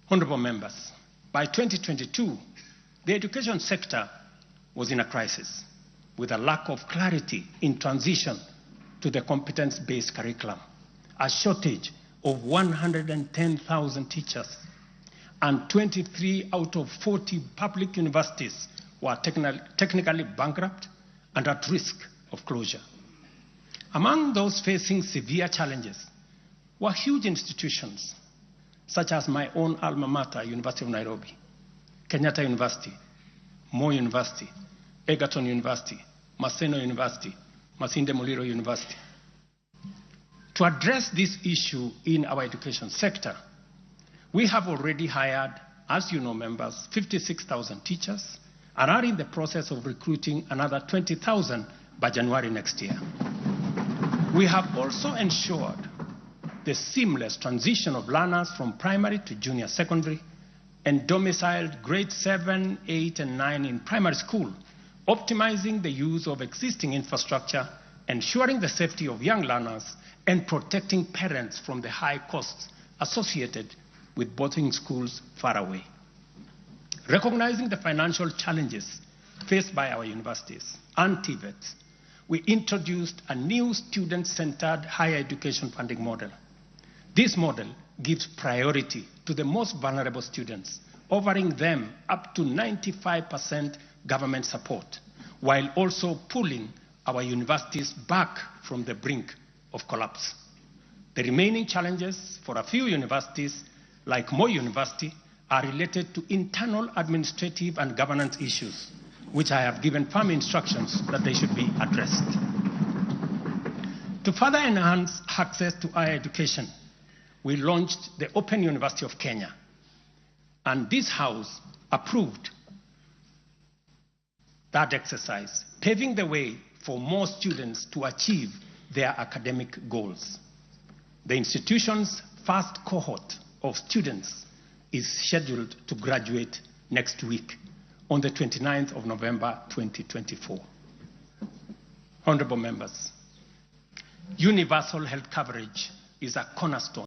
Honorable members, by 2022, the education sector was in a crisis with a lack of clarity in transition to the competence-based curriculum, a shortage of 110,000 teachers, and 23 out of 40 public universities were technically bankrupt and at risk of closure. Among those facing severe challenges were huge institutions such as my own alma mater, University of Nairobi, Kenyatta University, Moi University, Egerton University, Maseno University, Masinde Muliro University. To address this issue in our education sector, we have already hired, as you know, members, 56,000 teachers and are in the process of recruiting another 20,000 by January next year. We have also ensured the seamless transition of learners from primary to junior secondary and domiciled grade 7, 8, and 9 in primary school, optimizing the use of existing infrastructure, ensuring the safety of young learners, and protecting parents from the high costs associated with boarding schools far away. Recognizing the financial challenges faced by our universities and TVETs, we introduced a new student-centered higher education funding model. This model gives priority to the most vulnerable students, offering them up to 95% government support, while also pulling our universities back from the brink of collapse. The remaining challenges for a few universities, like Moi University, are related to internal administrative and governance issues, which I have given firm instructions that they should be addressed. To further enhance access to higher education, we launched the Open University of Kenya, and this House approved that exercise, paving the way for more students to achieve their academic goals. The institution's first cohort of students is scheduled to graduate next week on the 29th of November 2024. Honorable members, universal health coverage is a cornerstone